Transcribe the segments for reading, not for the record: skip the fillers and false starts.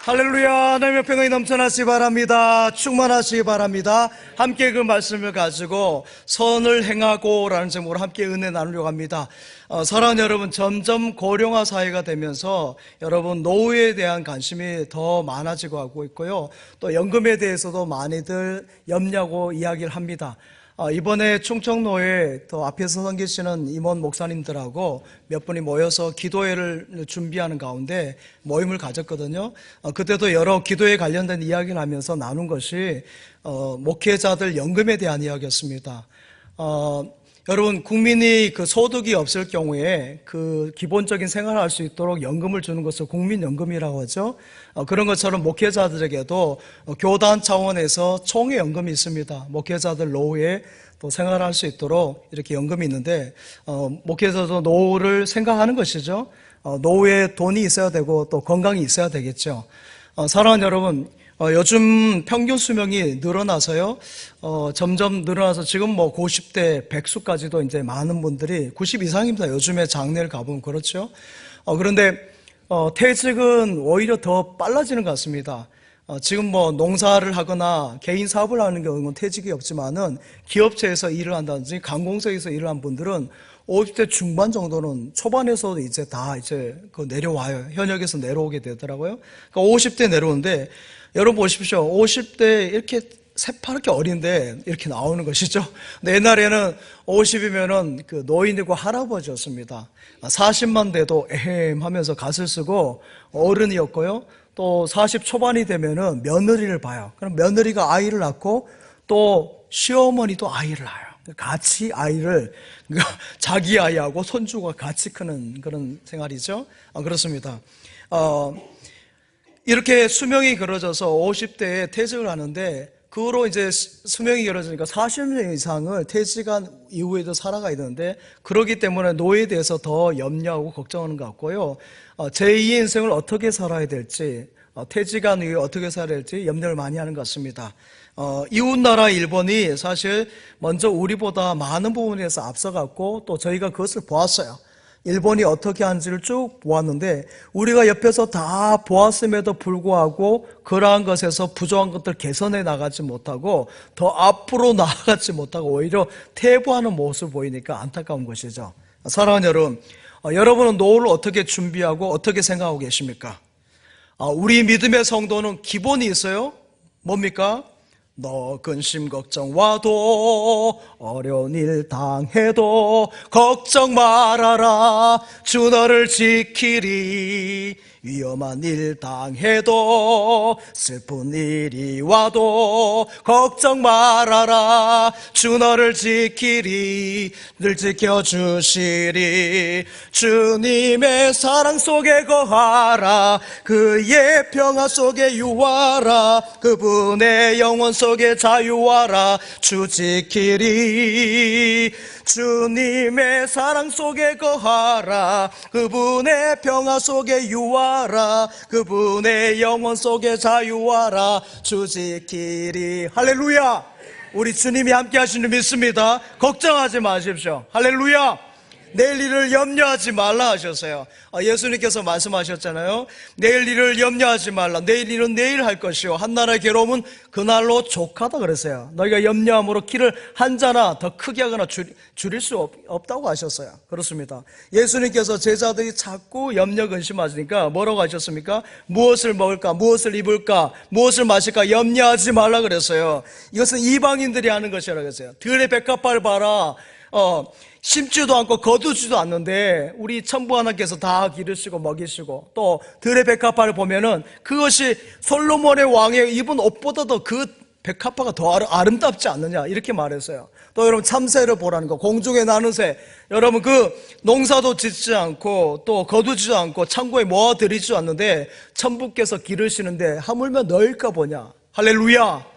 할렐루야. 하나님의 평강이 넘쳐나시기 바랍니다. 충만하시기 바랍니다. 함께 그 말씀을 가지고 선을 행하고 라는 제목으로 함께 은혜 나누려고 합니다. 사랑하는 여러분, 점점 고령화 사회가 되면서 여러분 노후에 대한 관심이 더 많아지고 하고 있고요, 또 연금에 대해서도 많이들 염려하고 이야기를 합니다. 이번에 충청노에 또 앞에서 서 계시는 임원 목사님들하고 몇 분이 모여서 기도회를 준비하는 가운데 모임을 가졌거든요. 그때도 여러 기도회 관련된 이야기를 하면서 나눈 것이 목회자들 연금에 대한 이야기였습니다. 여러분, 국민이 그 소득이 없을 경우에 그 기본적인 생활을 할 수 있도록 연금을 주는 것을 국민연금이라고 하죠. 그런 것처럼 목회자들에게도 교단 차원에서 총회 연금이 있습니다. 목회자들 노후에 또 생활할 수 있도록 이렇게 연금이 있는데, 목회자도 노후를 생각하는 것이죠. 노후에 돈이 있어야 되고 또 건강이 있어야 되겠죠. 사랑하는 여러분, 요즘 평균 수명이 늘어나서요, 점점 늘어나서 지금 뭐 90대, 100수까지도 이제 많은 분들이 90 이상입니다. 요즘에 장례를 가보면 그렇죠. 그런데, 퇴직은 오히려 더 빨라지는 것 같습니다. 지금 뭐 농사를 하거나 개인 사업을 하는 경우는 퇴직이 없지만은 기업체에서 일을 한다든지 관공서에서 일을 한 분들은 50대 중반 정도는 초반에서도 이제 다 이제 그 내려와요. 현역에서 내려오게 되더라고요. 그러니까 50대 내려오는데, 여러분 보십시오. 50대 이렇게 새파랗게 어린데 이렇게 나오는 것이죠. 근데 옛날에는 50이면은 그 노인이고 할아버지였습니다. 40만 돼도 에헴 하면서 갓을 쓰고 어른이었고요. 또 40 초반이 되면은 며느리를 봐요. 그럼 며느리가 아이를 낳고 또 시어머니도 아이를 낳아요. 같이 아이를, 그러니까 자기 아이하고 손주가 같이 크는 그런 생활이죠. 그렇습니다. 이렇게 수명이 길어져서 50대에 퇴직을 하는데, 그 후로 이제 수명이 길어지니까 40년 이상을 퇴직한 이후에도 살아가야 되는데, 그러기 때문에 노후에 대해서 더 염려하고 걱정하는 것 같고요. 제2의 인생을 어떻게 살아야 될지, 퇴직한 이후에 어떻게 살아야 될지 염려를 많이 하는 것 같습니다. 이웃나라 일본이 사실 먼저 우리보다 많은 부분에서 앞서갔고, 또 저희가 그것을 보았어요. 일본이 어떻게 하는지를 쭉 보았는데, 우리가 옆에서 다 보았음에도 불구하고 그러한 것에서 부족한 것들 개선해 나가지 못하고 더 앞으로 나아가지 못하고 오히려 퇴보하는 모습을 보이니까 안타까운 것이죠. 사랑하는 여러분, 여러분은 노후를 어떻게 준비하고 어떻게 생각하고 계십니까? 우리 믿음의 성도는 기본이 있어요. 뭡니까? 너 근심 걱정 와도 어려운 일 당해도 걱정 말아라, 주 너를 지키리. 위험한 일 당해도 슬픈 일이 와도 걱정 말아라, 주 너를 지키리. 늘 지켜주시리. 주님의 사랑 속에 거하라, 그의 평화 속에 유하라, 그분의 영원 속에 자유하라. 주 지키리. 주님의 사랑 속에 거하라, 그분의 평화 속에 유하라, 그분의 영원 속에 자유하라. 주 지키리. 할렐루야. 우리 주님이 함께 하시는 줄 믿습니다. 걱정하지 마십시오. 할렐루야. 내일 일을 염려하지 말라 하셨어요. 예수님께서 말씀하셨잖아요. 내일 일을 염려하지 말라. 내일 일은 내일 할 것이요, 한나라의 괴로움은 그날로 족하다 그랬어요. 너희가 염려함으로 키를 한 자나 더 크게 하거나 줄일 수 없다고 하셨어요. 그렇습니다. 예수님께서 제자들이 자꾸 염려 근심하시니까 뭐라고 하셨습니까? 무엇을 먹을까, 무엇을 입을까, 무엇을 마실까 염려하지 말라 그랬어요. 이것은 이방인들이 하는 것이라고 했어요. 들의 백합화를 봐라. 심지도 않고 거두지도 않는데 우리 천부 하나님께서 다 기르시고 먹이시고, 또 들의 백합화를 보면은 그것이 솔로몬의 왕의 입은 옷보다도 그 백합화가 더 아름답지 않느냐, 이렇게 말했어요. 또 여러분, 참새를 보라는 거, 공중에 나는 새. 여러분, 그 농사도 짓지 않고 또 거두지도 않고 창고에 모아들이지도 않는데 천부께서 기르시는데 하물며 너일까 보냐. 할렐루야.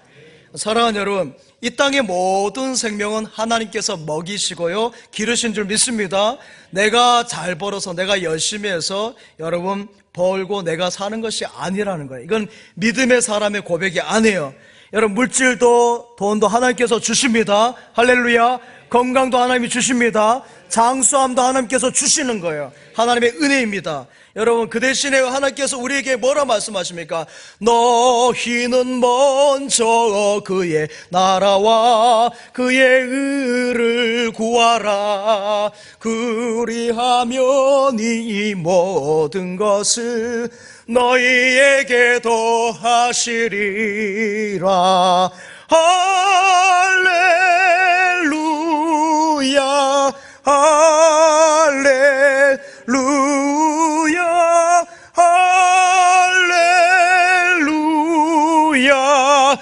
사랑하는 여러분, 이 땅의 모든 생명은 하나님께서 먹이시고요, 기르신 줄 믿습니다. 내가 잘 벌어서 내가 열심히 해서 여러분 벌고 내가 사는 것이 아니라는 거예요. 이건 믿음의 사람의 고백이 아니에요. 여러분, 물질도 돈도 하나님께서 주십니다. 할렐루야. 건강도 하나님이 주십니다. 장수함도 하나님께서 주시는 거예요. 하나님의 은혜입니다. 여러분, 그 대신에 하나님께서 우리에게 뭐라 말씀하십니까? 너희는 먼저 그의 나라와 그의 의를 구하라. 그리하면 이 모든 것을 너희에게 더하시리라. 할렐루야, 할렐루야, 할렐루야,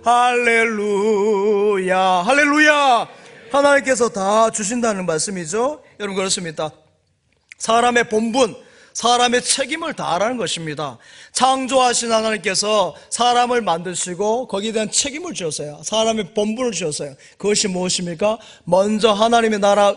할렐루야, 할렐루야. 하나님께서 다 주신다는 말씀이죠. 여러분, 그렇습니다. 사람의 본분, 사람의 책임을 다하라는 것입니다. 창조하신 하나님께서 사람을 만드시고 거기에 대한 책임을 주셨어요. 사람의 본분을 주셨어요. 그것이 무엇입니까? 먼저 하나님의 나라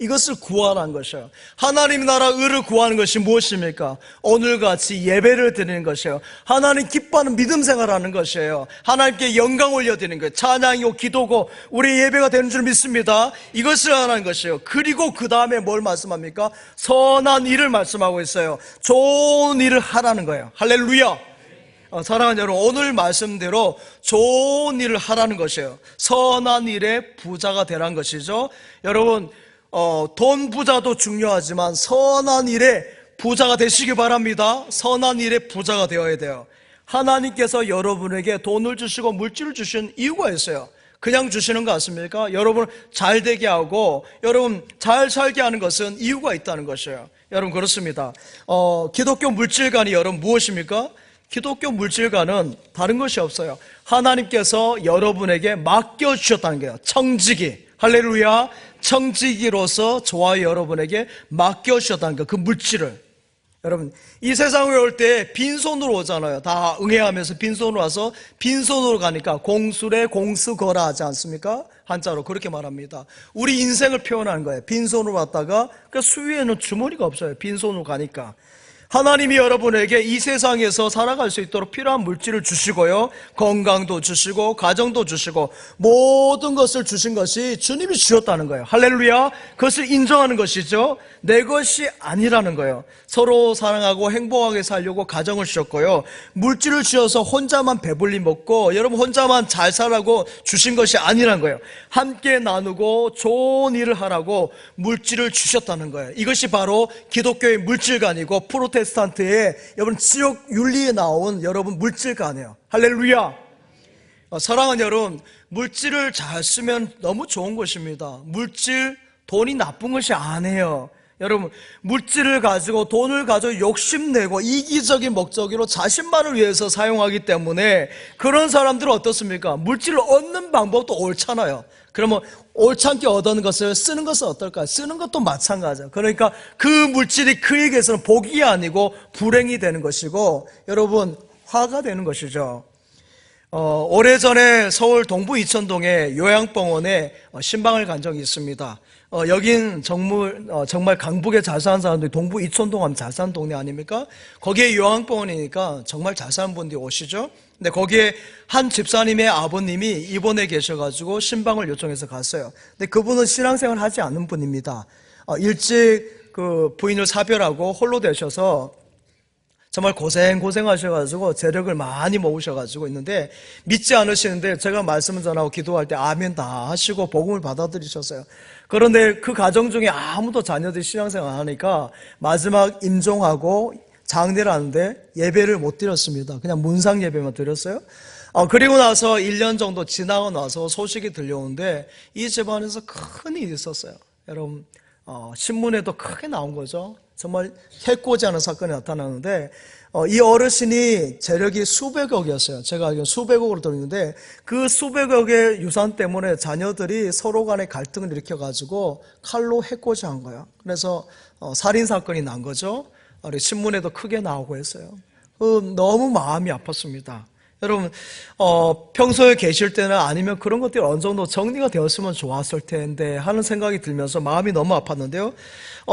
이것을 구하라는 것이에요. 하나님의 나라 의를 구하는 것이 무엇입니까? 오늘같이 예배를 드리는 것이에요. 하나님 기뻐하는 믿음 생활하는 것이에요. 하나님께 영광 올려드리는 거예요. 찬양이고 기도고 우리 예배가 되는 줄 믿습니다. 이것을 하라는 것이에요. 그리고 그 다음에 뭘 말씀합니까? 선한 일을 말씀하고 있어요. 좋은 일을 하라는 거예요. 할렐루야. 사랑하는 여러분, 오늘 말씀대로 좋은 일을 하라는 것이에요. 선한 일에 부자가 되라는 것이죠. 여러분, 돈 부자도 중요하지만 선한 일에 부자가 되시기 바랍니다. 선한 일에 부자가 되어야 돼요. 하나님께서 여러분에게 돈을 주시고 물질을 주신 이유가 있어요. 그냥 주시는 거 같습니까? 여러분 잘 되게 하고 여러분 잘 살게 하는 것은 이유가 있다는 것이에요. 여러분, 그렇습니다. 기독교 물질관이 여러분 무엇입니까? 기독교 물질관은 다른 것이 없어요. 하나님께서 여러분에게 맡겨주셨다는 거예요. 청지기. 할렐루야. 청지기로서 저와 여러분에게 맡겨주셨다는 거예요. 그 물질을. 여러분, 이 세상에 올 때 빈손으로 오잖아요. 다 응애하면서 빈손으로 와서 빈손으로 가니까 공술에 공수거라 하지 않습니까? 한자로 그렇게 말합니다. 우리 인생을 표현하는 거예요. 빈손으로 왔다가 그 수위에는 주머니가 없어요. 빈손으로 가니까. 하나님이 여러분에게 이 세상에서 살아갈 수 있도록 필요한 물질을 주시고요, 건강도 주시고 가정도 주시고 모든 것을 주신 것이 주님이 주셨다는 거예요. 할렐루야. 그것을 인정하는 것이죠. 내 것이 아니라는 거예요. 서로 사랑하고 행복하게 살려고 가정을 주셨고요, 물질을 주셔서 혼자만 배불리 먹고 여러분 혼자만 잘 살라고 주신 것이 아니라는 거예요. 함께 나누고 좋은 일을 하라고 물질을 주셨다는 거예요. 이것이 바로 기독교의 물질관이고 프로테스탄트의 여러분 지옥 윤리에 나온 여러분 물질관이에요. 할렐루야. 사랑하는 여러분, 물질을 잘 쓰면 너무 좋은 것입니다. 물질, 돈이 나쁜 것이 아니에요. 여러분, 물질을 가지고 돈을 가지고 욕심내고 이기적인 목적으로 자신만을 위해서 사용하기 때문에 그런 사람들은 어떻습니까? 물질을 얻는 방법도 옳잖아요. 그러면 옳지 얻는 것을 쓰는 것은 어떨까요? 쓰는 것도 마찬가지죠. 그러니까 그 물질이 그에게서는 복이 아니고 불행이 되는 것이고 여러분 화가 되는 것이죠. 오래전에 서울 동부 이천동의 요양병원에 신방을 간 적이 있습니다. 여긴 정말 강북에 잘 사는 사람들이 동부 이천동 하면 잘 사는 동네 아닙니까? 거기에 요양병원이니까 정말 잘 사는 분들이 오시죠. 근데 거기에 한 집사님의 아버님이 입원해 계셔가지고 신방을 요청해서 갔어요. 근데 그분은 신앙생활 하지 않는 분입니다. 일찍 그 부인을 사별하고 홀로 되셔서 정말 고생하셔가지고 재력을 많이 모으셔가지고 있는데 믿지 않으시는데 제가 말씀을 전하고 기도할 때 아멘 다 하시고 복음을 받아들이셨어요. 그런데 그 가정 중에 아무도 자녀들이 신앙생활 안 하니까 마지막 임종하고 장례를 하는데 예배를 못 드렸습니다. 그냥 문상 예배만 드렸어요. 그리고 나서 1년 정도 지나고 나서 소식이 들려오는데 이 집안에서 큰 일이 있었어요. 여러분, 신문에도 크게 나온 거죠. 정말 해코지 하는 사건이 나타나는데 이 어르신이 재력이 수백억이었어요. 제가 알기로는 수백억으로 들었는데 그 수백억의 유산 때문에 자녀들이 서로 간에 갈등을 일으켜가지고 칼로 해코지 한 거예요. 그래서 살인사건이 난 거죠. 신문에도 크게 나오고 했어요. 너무 마음이 아팠습니다. 여러분, 평소에 계실 때는 아니면 그런 것들이 어느 정도 정리가 되었으면 좋았을 텐데 하는 생각이 들면서 마음이 너무 아팠는데요.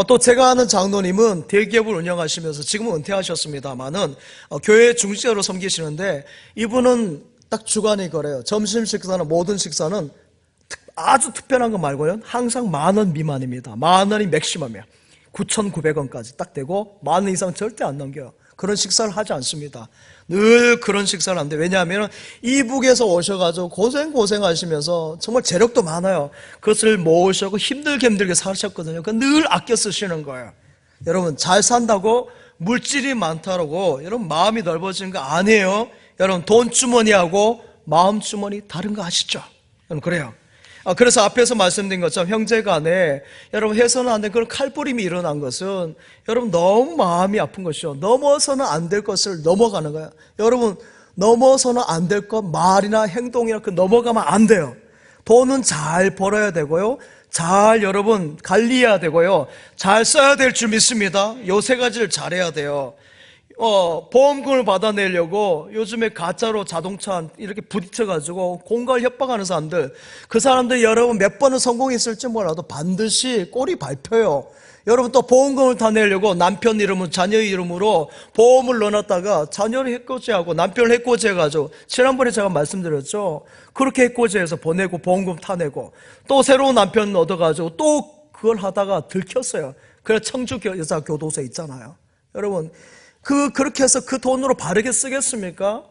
또 제가 아는 장로님은 대기업을 운영하시면서 지금은 은퇴하셨습니다만은 교회 중직자로 섬기시는데 이분은 딱 주간이 그래요. 점심 식사나 모든 식사는 아주 특별한 거 말고요 항상 10,000원 미만입니다. 10,000원이 맥시멈이에요. 9,900원까지 딱 되고 10,000원 이상 절대 안 넘겨요. 그런 식사를 하지 않습니다. 늘 그런 식사를 안 돼. 왜냐하면 이북에서 오셔가지고 고생하시면서 정말 재력도 많아요. 그것을 모으시고 힘들게 사셨거든요. 늘 아껴 쓰시는 거예요. 여러분, 잘 산다고 물질이 많다고 여러분 마음이 넓어지는 거 아니에요. 여러분, 돈 주머니하고 마음 주머니 다른 거 아시죠? 여러분, 그래요. 그래서 앞에서 말씀드린 것처럼 형제간에 여러분 해서는 안 될 그런 칼부림이 일어난 것은 여러분 너무 마음이 아픈 것이죠. 넘어서는 안 될 것을 넘어가는 거예요. 여러분, 넘어서는 안 될 것, 말이나 행동이나 그 넘어가면 안 돼요. 돈은 잘 벌어야 되고요, 잘 여러분 관리해야 되고요, 잘 써야 될 줄 믿습니다. 요 세 가지를 잘해야 돼요. 보험금을 받아내려고 요즘에 가짜로 자동차 이렇게 부딪혀가지고 공갈 협박하는 사람들, 그 사람들 여러분 몇 번은 성공했을지 몰라도 반드시 꼴이 밟혀요. 여러분, 또 보험금을 다 내려고 남편 이름으로, 자녀 이름으로 보험을 넣어놨다가 자녀를 해코지하고 남편을 해코지해가지고, 지난번에 제가 말씀드렸죠. 그렇게 해코지해서 보내고 보험금 타내고 또 새로운 남편 얻어가지고 또 그걸 하다가 들켰어요. 그래서 청주 여자교도소 있잖아요. 여러분, 그렇게 해서 그 돈으로 바르게 쓰겠습니까?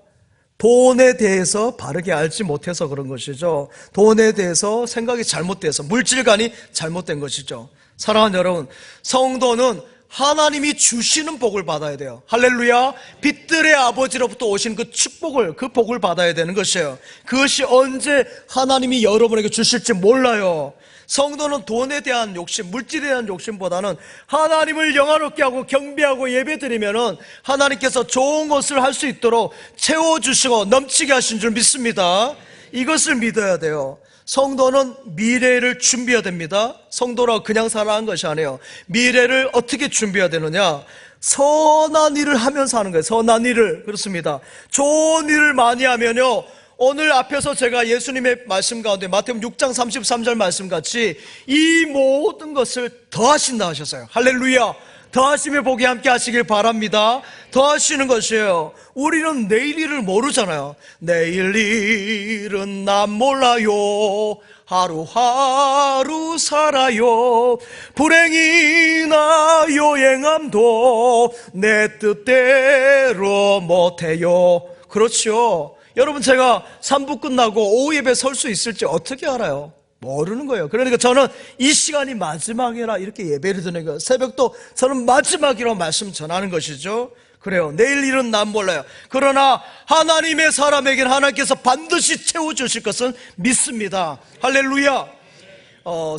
돈에 대해서 바르게 알지 못해서 그런 것이죠. 돈에 대해서 생각이 잘못돼서, 물질관이 잘못된 것이죠. 사랑하는 여러분, 성도는 하나님이 주시는 복을 받아야 돼요. 할렐루야. 빛들의 아버지로부터 오신 그 축복을, 그 복을 받아야 되는 것이에요. 그것이 언제 하나님이 여러분에게 주실지 몰라요. 성도는 돈에 대한 욕심, 물질에 대한 욕심보다는 하나님을 영화롭게 하고 경배하고 예배드리면은 하나님께서 좋은 것을 할 수 있도록 채워주시고 넘치게 하신 줄 믿습니다. 이것을 믿어야 돼요. 성도는 미래를 준비해야 됩니다. 성도라고 그냥 살아가는 것이 아니에요. 미래를 어떻게 준비해야 되느냐? 선한 일을 하면서 하는 거예요. 선한 일을. 그렇습니다. 좋은 일을 많이 하면요, 오늘 앞에서 제가 예수님의 말씀 가운데 마태복음 6장 33절 말씀같이 이 모든 것을 더하신다 하셨어요. 할렐루야. 더하심의 복이 함께 하시길 바랍니다. 더하시는 것이에요. 우리는 내일 일을 모르잖아요. 내일 일은 난 몰라요. 하루하루 살아요. 불행이나 요행함도 내 뜻대로 못해요. 그렇죠. 여러분, 제가 3부 끝나고 오후 예배 설 수 있을지 어떻게 알아요? 모르는 거예요. 그러니까 저는 이 시간이 마지막이라 이렇게 예배를 드리는 거예요. 새벽도 저는 마지막이라고 말씀 전하는 것이죠. 그래요. 내일 일은 난 몰라요. 그러나 하나님의 사람에게는 하나님께서 반드시 채워주실 것은 믿습니다. 할렐루야.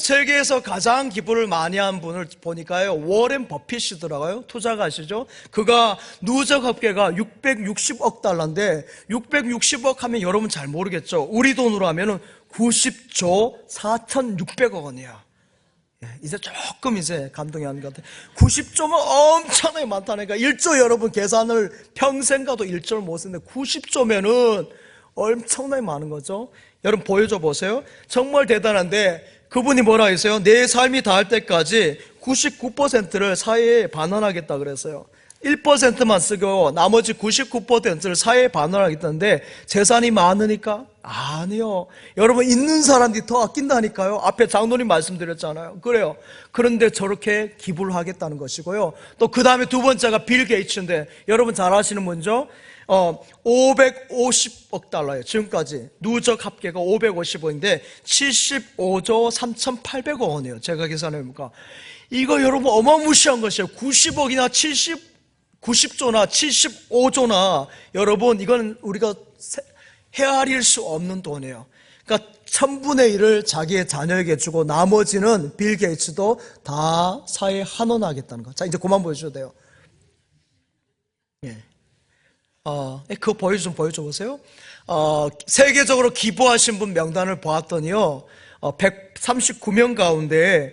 세계에서 가장 기부를 많이 한 분을 보니까요, 워렌 버핏이더라고요. 투자가시죠. 그가 누적 합계가 660억 달러인데 660억 하면 여러분 잘 모르겠죠. 우리 돈으로 하면은 90조 4,600억 원이야. 이제 조금 감동이 하는 것 같아요. 90조면 엄청나게 많다니까. 1조 여러분 계산을 평생 가도 1조를 못 쓰는데 90조면은 엄청나게 많은 거죠. 여러분 보여줘 보세요. 정말 대단한데 그분이 뭐라 했어요? 내 삶이 다할 때까지 99%를 사회에 반환하겠다 그랬어요. 1%만 쓰고 나머지 99%를 사회에 반환하겠다는데 재산이 많으니까? 아니요. 여러분, 있는 사람들이 더 아낀다니까요. 앞에 장로님 말씀드렸잖아요. 그래요. 그런데 저렇게 기부를 하겠다는 것이고요. 또 그 다음에 두 번째가 빌 게이츠인데, 여러분 잘 아시는 분이죠? 550억 달러예요. 지금까지 누적 합계가 550억인데 75조 3,800억 원이에요. 제가 계산해보니까 이거 여러분 어마무시한 것이에요. 90억이나 90조나 75조나 여러분, 이건 우리가 헤아릴 수 없는 돈이에요. 그러니까 1000분의 1을 자기의 자녀에게 주고 나머지는 빌 게이츠도 다 사회에 환원하겠다는 거. 자, 이제 그만 보여주셔도 돼요. 예. 그거 보여줘 보세요. 세계적으로 기부하신 분 명단을 보았더니요, 139명 가운데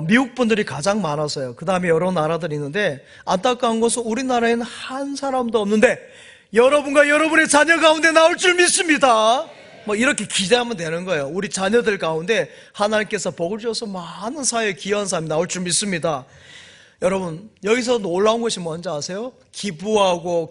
미국 분들이 가장 많았어요. 그 다음에 여러 나라들이 있는데, 안타까운 것은 우리나라에는 한 사람도 없는데 여러분과 여러분의 자녀 가운데 나올 줄 믿습니다. 이렇게 기대하면 되는 거예요. 우리 자녀들 가운데 하나님께서 복을 주셔서 많은 사회에 기여한 사람이 나올 줄 믿습니다. 여러분, 여기서 놀라운 것이 뭔지 아세요? 기부하고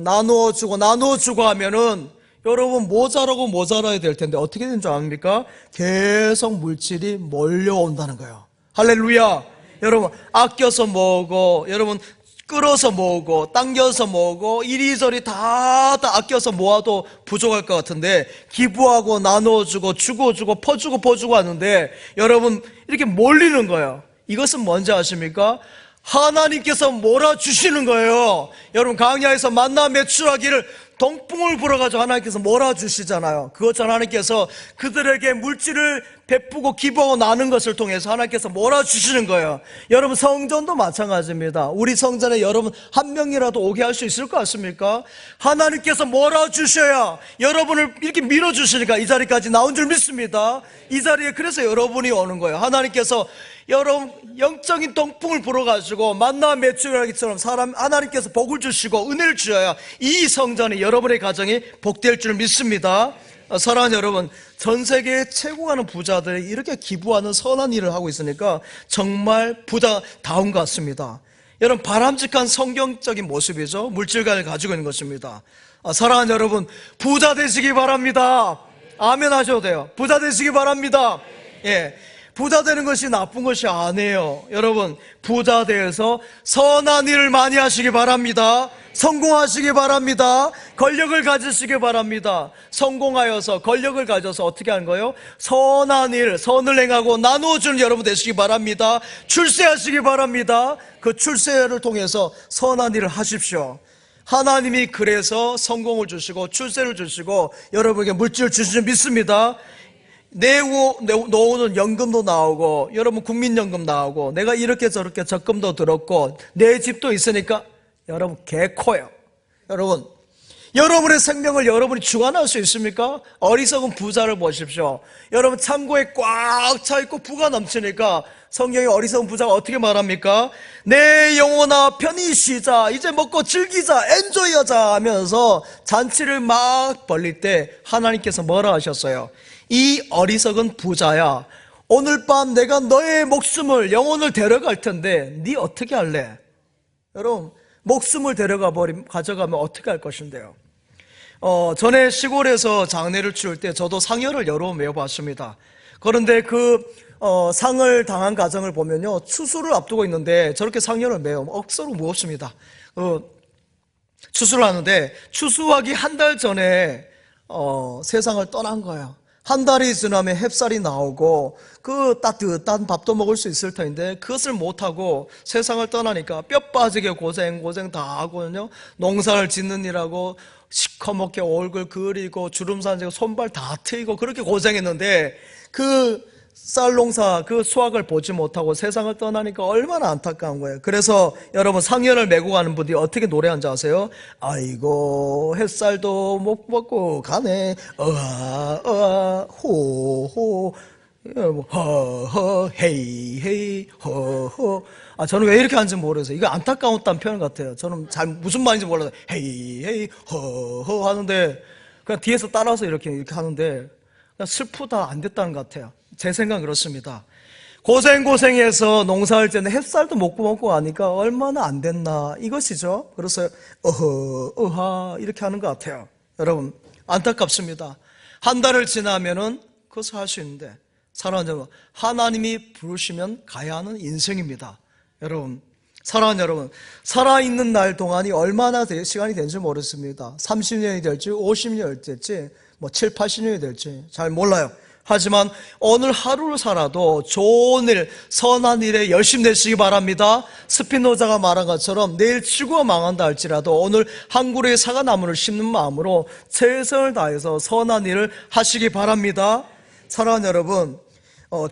나누어주고 하면은 여러분 모자라야 될 텐데 어떻게 되는 줄 압니까? 계속 물질이 몰려온다는 거예요. 할렐루야. 여러분 아껴서 모으고, 여러분 끌어서 모으고 당겨서 모으고 이리저리 다 아껴서 모아도 부족할 것 같은데, 기부하고 나눠주고 주고 퍼주고 하는데 여러분 이렇게 몰리는 거예요. 이것은 뭔지 아십니까? 하나님께서 몰아주시는 거예요. 여러분 강야에서 만나 매출하기를 동풍을 불어가지고 하나님께서 몰아주시잖아요. 그것처럼 하나님께서 그들에게 물질을 베푸고 기부하고 나눈 것을 통해서 하나님께서 몰아주시는 거예요. 여러분 성전도 마찬가지입니다. 우리 성전에 여러분 한 명이라도 오게 할 수 있을 것 같습니까? 하나님께서 몰아주셔야 여러분을 이렇게 밀어주시니까 이 자리까지 나온 줄 믿습니다. 이 자리에 그래서 여러분이 오는 거예요. 하나님께서 여러분 영적인 동풍을 불어가지고 만나 매출하기처럼 하나님께서 복을 주시고 은혜를 주셔야 이 성전이 여러분의 가정이 복될 줄 믿습니다. 사랑하는 여러분, 전 세계 최고하는 부자들이 이렇게 기부하는 선한 일을 하고 있으니까 정말 부자다운 것 같습니다. 여러분 바람직한 성경적인 모습이죠. 물질관을 가지고 있는 것입니다. 사랑하는 여러분, 부자 되시기 바랍니다. 아멘 하셔도 돼요. 부자 되시기 바랍니다. 예. 부자 되는 것이 나쁜 것이 아니에요. 여러분 부자 되어서 선한 일을 많이 하시기 바랍니다. 성공하시기 바랍니다. 권력을 가지시기 바랍니다. 성공하여서 권력을 가져서 어떻게 하는 거예요? 선한 일, 선을 행하고 나누어주는 여러분 되시기 바랍니다. 출세하시기 바랍니다. 그 출세를 통해서 선한 일을 하십시오. 하나님이 그래서 성공을 주시고 출세를 주시고 여러분에게 물질을 주신 줄 믿습니다. 놓는 연금도 나오고 여러분 국민연금 나오고 내가 이렇게 저렇게 적금도 들었고 내 집도 있으니까 여러분 개코예요. 여러분 여러분의 생명을 여러분이 주관할 수 있습니까? 어리석은 부자를 보십시오. 여러분 창고에 꽉 차있고 부가 넘치니까 성경의 어리석은 부자가 어떻게 말합니까? 내 영혼아 편히 쉬자, 이제 먹고 즐기자, 엔조이하자 하면서 잔치를 막 벌릴 때 하나님께서 뭐라 하셨어요? 이 어리석은 부자야, 오늘 밤 내가 너의 목숨을 영혼을 데려갈 텐데 네 어떻게 할래? 여러분 목숨을 가져가면 어떻게 할 것인데요? 전에 시골에서 장례를 치울 때 저도 상여를 여러 번 메워봤습니다. 그런데 상을 당한 가정을 보면요, 추수를 앞두고 있는데 저렇게 상여를 메우면 억수로 무겁습니다. 추수를 하는데 추수하기 한 달 전에 세상을 떠난 거예요. 한 달이 지나면 햅쌀이 나오고 그 따뜻한 밥도 먹을 수 있을 텐데 그것을 못하고 세상을 떠나니까 뼈 빠지게 고생 다 하고요, 농사를 짓는 일하고 시커멓게 얼굴 그리고 주름살 지고 손발 다 트이고 그렇게 고생했는데 그 쌀농사 그 수확을 보지 못하고 세상을 떠나니까 얼마나 안타까운 거예요. 그래서 여러분 상여를 메고 가는 분들이 어떻게 노래하는지 아세요? 아이고 햇살도 못 먹고 가네, 어아 호호 허허 헤이 허허. 저는 왜 이렇게 하는지 모르겠어요. 이거 안타까웠다는 표현 같아요. 저는 잘 무슨 말인지 몰라서 헤이 허허 하는데 그냥 뒤에서 따라서 이렇게 하는데 그냥 슬프다 안 됐다는 것 같아요. 제 생각은 그렇습니다. 고생해서 농사할 때는 햇살도 먹고 가니까 얼마나 안 됐나 이것이죠. 그래서 어하 이렇게 하는 것 같아요. 여러분 안타깝습니다. 한 달을 지나면은 그것을 할 수 있는데 사랑하는 여러분, 하나님이 부르시면 가야 하는 인생입니다. 여러분 사랑하는 여러분, 살아있는 날 동안이 얼마나 시간이 되는지 모르겠습니다. 30년이 될지 50년이 될지 7, 80년이 될지 잘 몰라요. 하지만 오늘 하루를 살아도 좋은 일, 선한 일에 열심히 되시기 바랍니다. 스피노자가 말한 것처럼 내일 지구가 망한다 할지라도 오늘 한 그루의 사과나무를 심는 마음으로 최선을 다해서 선한 일을 하시기 바랍니다. 사랑하는 여러분,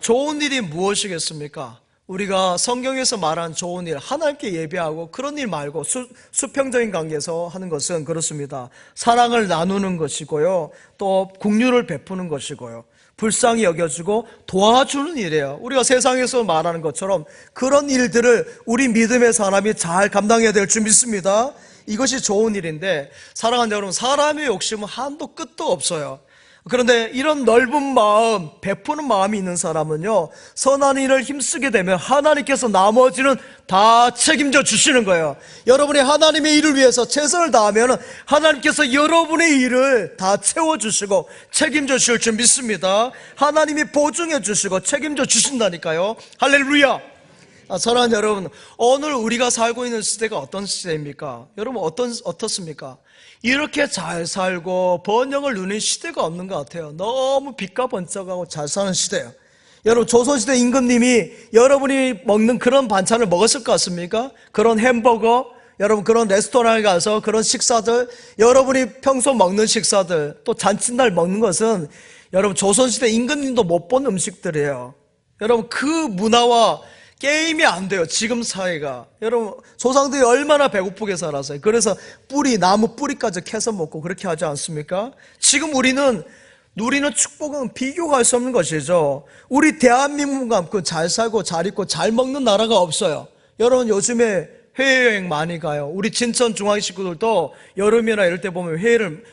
좋은 일이 무엇이겠습니까? 우리가 성경에서 말한 좋은 일, 하나님께 예배하고 그런 일 말고 수평적인 관계에서 하는 것은 그렇습니다. 사랑을 나누는 것이고요, 또 긍휼을 베푸는 것이고요, 불쌍히 여겨주고 도와주는 일이에요. 우리가 세상에서 말하는 것처럼 그런 일들을 우리 믿음의 사람이 잘 감당해야 될 줄 믿습니다. 이것이 좋은 일인데 사랑하는 여러분, 사람의 욕심은 한도 끝도 없어요. 그런데 이런 넓은 마음, 베푸는 마음이 있는 사람은요, 선한 일을 힘쓰게 되면 하나님께서 나머지는 다 책임져 주시는 거예요. 여러분이 하나님의 일을 위해서 최선을 다하면 하나님께서 여러분의 일을 다 채워주시고 책임져 주실 줄 믿습니다. 하나님이 보증해 주시고 책임져 주신다니까요. 할렐루야. 사랑하는 여러분, 오늘 우리가 살고 있는 시대가 어떤 시대입니까? 여러분 어떻습니까? 이렇게 잘 살고 번영을 누리는 시대가 없는 것 같아요. 너무 빛과 번쩍하고 잘 사는 시대예요. 여러분, 조선시대 임금님이 여러분이 먹는 그런 반찬을 먹었을 것 같습니까? 그런 햄버거, 여러분 그런 레스토랑에 가서 그런 식사들, 여러분이 평소 먹는 식사들, 또 잔칫날 먹는 것은 여러분 조선시대 임금님도 못 본 음식들이에요. 여러분, 그 문화와 게임이 안 돼요, 지금 사회가. 여러분, 조상들이 얼마나 배고프게 살았어요. 그래서 나무 뿌리까지 캐서 먹고 그렇게 하지 않습니까? 지금 우리는 누리는 축복은 비교할 수 없는 것이죠. 우리 대한민국만큼 잘 살고 잘 입고 잘 먹는 나라가 없어요. 여러분, 요즘에 해외여행 많이 가요. 우리 진천 중앙 식구들도 여름이나 이럴 때 보면 해외를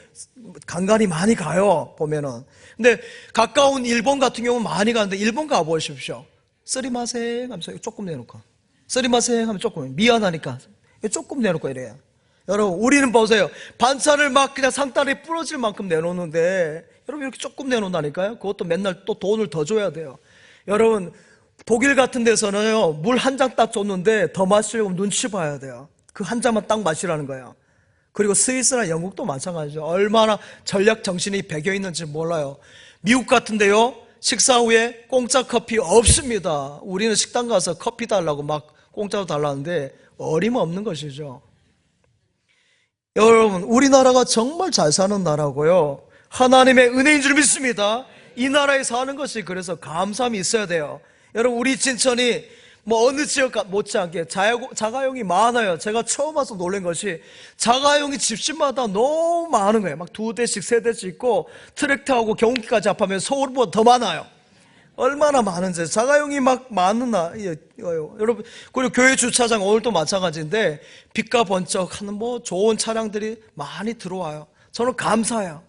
간간히 많이 가요, 보면은. 근데 가까운 일본 같은 경우는 많이 가는데, 일본 가보십시오. 쓰리마세 하면서 조금 내놓고, 쓰리마세 하면 조금, 미안하니까 조금 내놓고 이래요. 여러분, 우리는 보세요. 반찬을 막 그냥 상다리에 부러질 만큼 내놓는데, 여러분 이렇게 조금 내놓는다니까요. 그것도 맨날 또 돈을 더 줘야 돼요. 여러분, 독일 같은 데서는요, 물 한 잔 딱 줬는데 더 마시려면 눈치 봐야 돼요. 그 한 잔만 딱 마시라는 거예요. 그리고 스위스나 영국도 마찬가지죠. 얼마나 전략 정신이 배겨 있는지 몰라요. 미국 같은데요, 식사 후에 공짜 커피 없습니다. 우리는 식당 가서 커피 달라고 막 공짜로 달라는데 어림없는 것이죠. 여러분, 우리나라가 정말 잘 사는 나라고요, 하나님의 은혜인 줄 믿습니다. 이 나라에 사는 것이 그래서 감사함이 있어야 돼요. 여러분, 우리 진천이 뭐 어느 지역 못지않게 자가용이 많아요. 제가 처음 와서 놀란 것이 자가용이 집집마다 너무 많은 거예요. 막 2대씩 3대씩 있고 트랙터하고 경운기까지 합하면 서울보다 더 많아요. 얼마나 많은지. 자가용이 막 많은 여러분, 그리고 교회 주차장 오늘도 마찬가지인데 빛과 번쩍하는 뭐 좋은 차량들이 많이 들어와요. 저는 감사해요.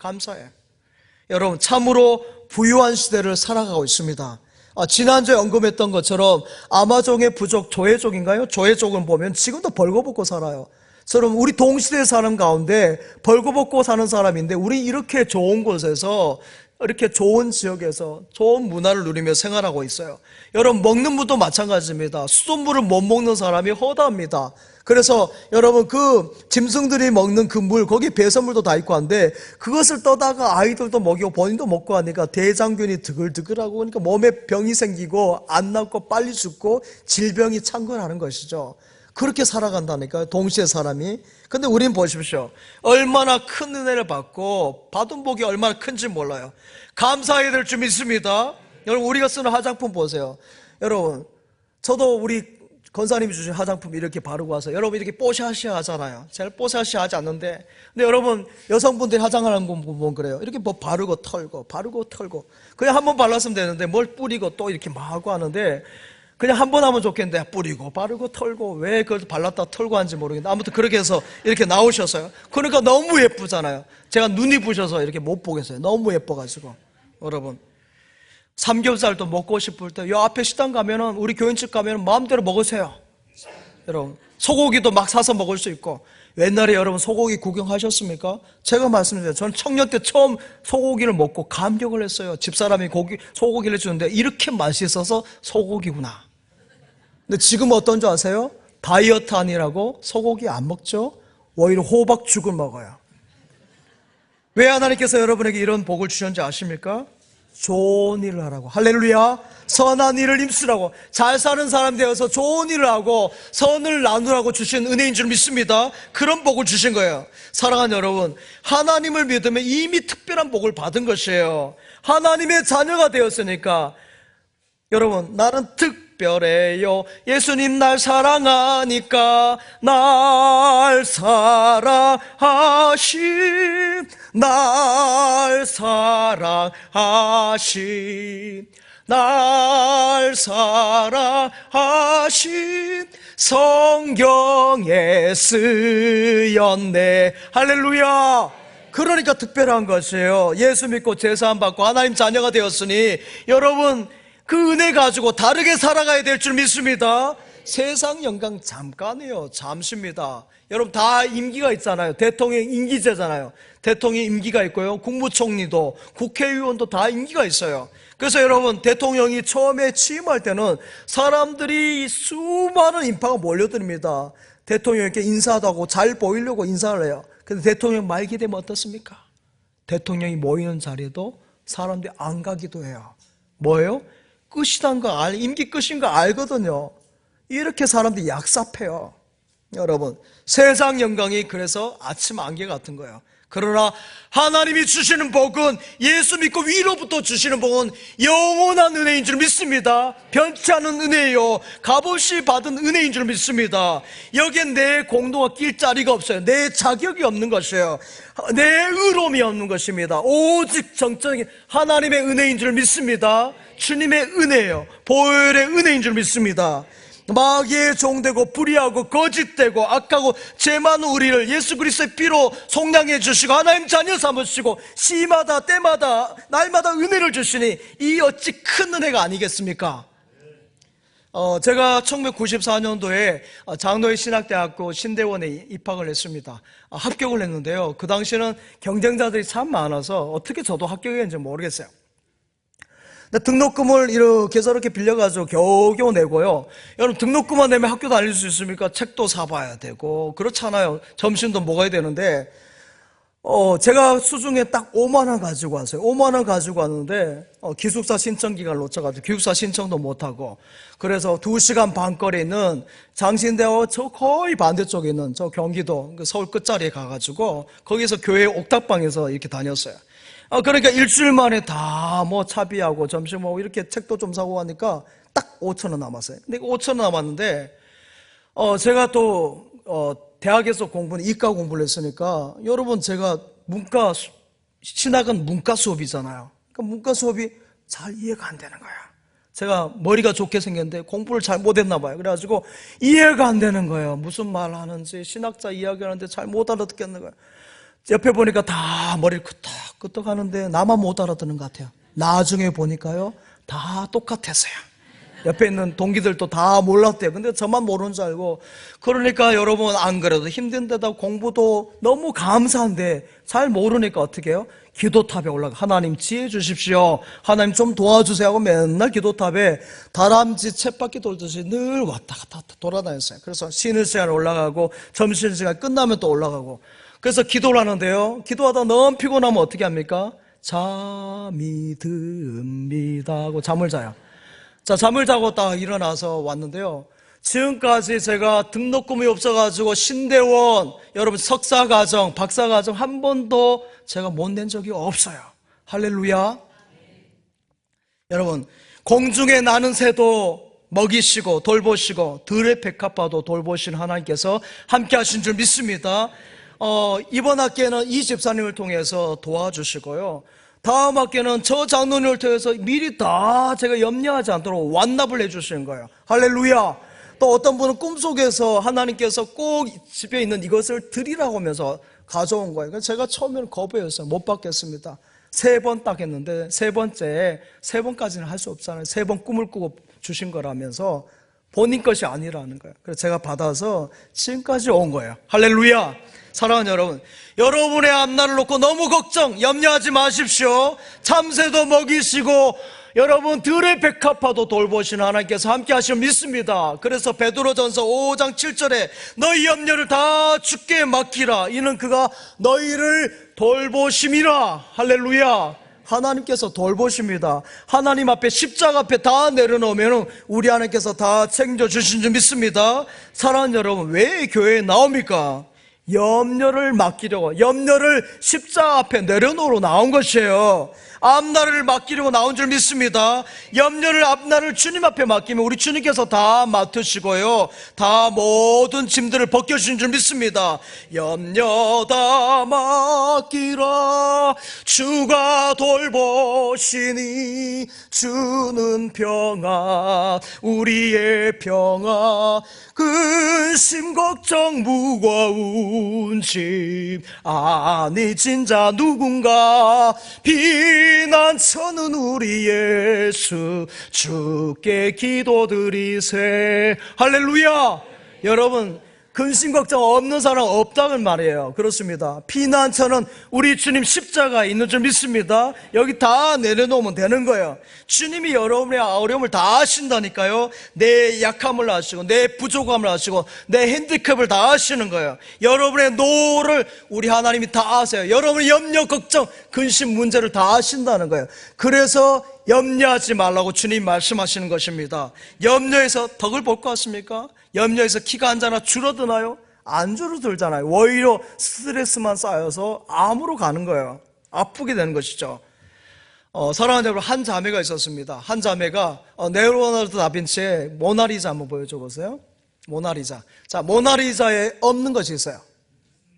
여러분, 참으로 부유한 시대를 살아가고 있습니다. 지난주에 언급했던 것처럼 아마존의 부족 조회족인가요? 조회족을 보면 지금도 벌거벗고 살아요. 저는 우리 동시대 사람 가운데 벌거벗고 사는 사람인데, 우리 이렇게 좋은 곳에서, 이렇게 좋은 지역에서 좋은 문화를 누리며 생활하고 있어요. 여러분, 먹는 물도 마찬가지입니다. 수돗물을 못 먹는 사람이 허다합니다. 그래서 여러분, 그 짐승들이 먹는 그 물, 거기 배설물도 다 있고 한데, 그것을 떠다가 아이들도 먹이고 본인도 먹고 하니까 대장균이 드글드글하고, 그러니까 몸에 병이 생기고 안 낫고 빨리 죽고 질병이 창궐하는 것이죠. 그렇게 살아간다니까요, 동시에 사람이. 근데 우린 보십시오. 얼마나 큰 은혜를 받고 받은 복이 얼마나 큰지 몰라요. 감사해야 될 줄 믿습니다. 여러분, 우리가 쓰는 화장품 보세요. 여러분, 저도 우리 권사님이 주신 화장품 이렇게 바르고 와서, 여러분 이렇게 뽀샤시아 하잖아요. 제가 뽀샤시아 하지 않는데, 근데 여러분, 여성분들이 화장하는 거 보면 그래요. 이렇게 뭐 바르고 털고 그냥 한 번 발랐으면 되는데 뭘 뿌리고 또 이렇게 막 하고 하는데, 그냥 한 번 하면 좋겠는데 뿌리고 바르고 털고, 왜 그걸 발랐다 털고 하는지 모르겠는데 아무튼 그렇게 해서 이렇게 나오셨어요. 그러니까 너무 예쁘잖아요. 제가 눈이 부셔서 이렇게 못 보겠어요. 너무 예뻐가지고. 여러분, 삼겹살도 먹고 싶을 때 요 앞에 식당 가면은, 우리 교인집 가면은 마음대로 먹으세요. 여러분, 소고기도 막 사서 먹을 수 있고. 옛날에 여러분 소고기 구경하셨습니까? 제가 말씀드려요. 저는 청년 때 처음 소고기를 먹고 감격을 했어요. 집사람이 소고기를 주는데 이렇게 맛있어서 소고기구나. 근데 지금 어떤 줄 아세요? 다이어트 아니라고 소고기 안 먹죠? 오히려 호박죽을 먹어요. 왜 하나님께서 여러분에게 이런 복을 주셨는지 아십니까? 좋은 일을 하라고. 할렐루야. 선한 일을 힘쓰라고. 잘 사는 사람 되어서 좋은 일을 하고 선을 나누라고 주신 은혜인 줄 믿습니다. 그런 복을 주신 거예요. 사랑하는 여러분, 하나님을 믿으면 이미 특별한 복을 받은 것이에요. 하나님의 자녀가 되었으니까, 여러분, 나는 특별해요. 예수님 날 사랑하니까. 날 사랑하신, 날 사랑하신, 날 사랑하신 성경에 쓰였네. 할렐루야. 그러니까 특별한 것이에요. 예수 믿고 제사함 받고 하나님 자녀가 되었으니 여러분, 그 은혜 가지고 다르게 살아가야 될 줄 믿습니다. 세상 영광 잠깐이에요. 잠시입니다. 여러분 다 임기가 있잖아요. 대통령 임기제잖아요. 대통령 임기가 있고요. 국무총리도 국회의원도 다 임기가 있어요. 그래서 여러분 대통령이 처음에 취임할 때는 사람들이 수많은 인파가 몰려듭니다. 대통령에게 인사하다고 잘 보이려고 인사를 해요. 근데 대통령 말기 되면 어떻습니까? 대통령이 모이는 자리에도 사람들이 안 가기도 해요. 뭐예요? 끝이란 거 임기 끝인 거 알거든요. 이렇게 사람들이 약삽해요. 여러분 세상 영광이 그래서 아침 안개 같은 거예요. 그러나 하나님이 주시는 복은, 예수 믿고 위로부터 주시는 복은 영원한 은혜인 줄 믿습니다. 변치 않은 은혜요, 값없이 받은 은혜인 줄 믿습니다. 여기엔 내 공로가 낄 자리가 없어요. 내 자격이 없는 것이에요. 내 의로움이 없는 것입니다. 오직 정적인 하나님의 은혜인 줄 믿습니다. 주님의 은혜예요. 보혈의 은혜인 줄 믿습니다. 마귀의 종되고 불의하고 거짓되고 악하고 죄 많은 우리를 예수 그리스도의 피로 속량해 주시고 하나님 자녀 삼으시고 시마다 때마다 날마다 은혜를 주시니 이 어찌 큰 은혜가 아니겠습니까? 제가 1994년도에 장로회 신학대학교 신대원에 입학을 했습니다. 합격을 했는데요. 그 당시에는 경쟁자들이 참 많아서 어떻게 저도 합격했는지 모르겠어요. 등록금을 이렇게 저렇게 빌려가지고 겨우겨우 내고요. 여러분 등록금만 내면 학교 다닐 수 있습니까? 책도 사봐야 되고 그렇잖아요. 점심도 먹어야 되는데 제가 수중에 딱 5만 원 가지고 왔어요. 5만 원 가지고 왔는데 기숙사 신청 기간을 놓쳐가지고 기숙사 신청도 못하고, 그래서 2시간 반 거리에 있는 장신대와 저 거의 반대쪽에 있는 저 경기도 서울 끝자리에 가가지고 거기서 교회 옥탑방에서 이렇게 다녔어요. 그러니까 일주일 만에 다 뭐 차비하고 점심하고 이렇게 책도 좀 사고 하니까 딱 5천 원 남았어요. 근데 5천 원 남았는데 제가 또 대학에서 공부는 이과 공부를 했으니까, 여러분 제가 신학은 문과 수업이잖아요. 그러니까 문과 수업이 잘 이해가 안 되는 거야. 제가 머리가 좋게 생겼는데 공부를 잘 못했나 봐요. 그래가지고 이해가 안 되는 거예요. 무슨 말 하는지 신학자 이야기하는데 잘 못 알아듣겠는 거예요. 옆에 보니까 다 머리를 끄떡끄떡 하는데 나만 못 알아듣는 것 같아요. 나중에 보니까요 다 똑같았어요. 옆에 있는 동기들도 다 몰랐대요. 근데 저만 모르는 줄 알고. 그러니까 여러분 안 그래도 힘든데다 공부도 너무 감사한데 잘 모르니까 어떻게 해요? 기도탑에 올라가 하나님 지혜 주십시오, 하나님 좀 도와주세요 하고 맨날 기도탑에 다람쥐 쳇바퀴 돌듯이 늘 왔다 갔다 돌아다녔어요. 그래서 쉬는 시간에 올라가고 점심시간 끝나면 또 올라가고. 그래서 기도를 하는데요, 기도하다 너무 피곤하면 어떻게 합니까? 잠이 듭니다 하고 잠을 자요. 자, 잠을 자고 딱 일어나서 왔는데요, 지금까지 제가 등록금이 없어가지고 신대원, 여러분 석사과정, 박사과정 한 번도 제가 못 낸 적이 없어요. 할렐루야. 여러분 공중에 나는 새도 먹이시고 돌보시고 들의 백합화도 돌보신 하나님께서 함께 하신 줄 믿습니다. 이번 학기에는 이 집사님을 통해서 도와주시고요, 다음 학기에는 저 장로님을 통해서 미리 다 제가 염려하지 않도록 완납을 해주시는 거예요. 할렐루야. 또 어떤 분은 꿈속에서 하나님께서 꼭 집에 있는 이것을 드리라고 하면서 가져온 거예요. 그래서 제가 처음에는 거부했어요. 못 받겠습니다. 3번 딱 했는데 세 번까지는 할 수 없잖아요. 3번 꿈을 꾸고 주신 거라면서 본인 것이 아니라는 거예요. 그래서 제가 받아서 지금까지 온 거예요. 할렐루야. 사랑하는 여러분, 여러분의 앞날을 놓고 너무 걱정, 염려하지 마십시오. 참새도 먹이시고 여러분 들의 백합화도 돌보시는 하나님께서 함께 하시면 믿습니다. 그래서 베드로전서 5장 7절에 너희 염려를 다 주께 맡기라, 이는 그가 너희를 돌보심이라. 할렐루야. 하나님께서 돌보십니다. 하나님 앞에 십자가 앞에 다 내려놓으면 우리 하나님께서 다 챙겨주신 줄 믿습니다. 사랑하는 여러분, 왜 교회에 나옵니까? 염려를 맡기려고, 염려를 십자가 앞에 내려놓으러 나온 것이에요. 앞날을 맡기려고 나온 줄 믿습니다. 염려를 앞날을 주님 앞에 맡기면 우리 주님께서 다 맡으시고요, 다 모든 짐들을 벗겨주신 줄 믿습니다. 염려 다 맡기라, 주가 돌보시니 주는 평화, 우리의 평화, 근심 걱정 무거운 군집 아니 진짜 누군가 피난처는 우리 예수 주께 기도드리세. 할렐루야. 여러분, 근심 걱정 없는 사람 없다는 말이에요. 그렇습니다. 피난처는 우리 주님 십자가에 있는 줄 믿습니다. 여기 다 내려놓으면 되는 거예요. 주님이 여러분의 어려움을 다 아신다니까요. 내 약함을 아시고 내 부족함을 아시고 내 핸디캡을 다 아시는 거예요. 여러분의 노를 우리 하나님이 다 아세요. 여러분의 염려, 걱정, 근심 문제를 다 아신다는 거예요. 그래서 염려하지 말라고 주님 말씀하시는 것입니다. 염려해서 덕을 볼 것 같습니까? 염려해서 키가 한 자나 줄어드나요? 안 줄어들잖아요. 오히려 스트레스만 쌓여서 암으로 가는 거예요. 아프게 되는 것이죠. 사랑하는 여러분, 한 자매가 있었습니다. 한 자매가 레오나르도 다빈치의 모나리자 한번 보여줘 보세요. 모나리자. 자, 모나리자에 없는 것이 있어요.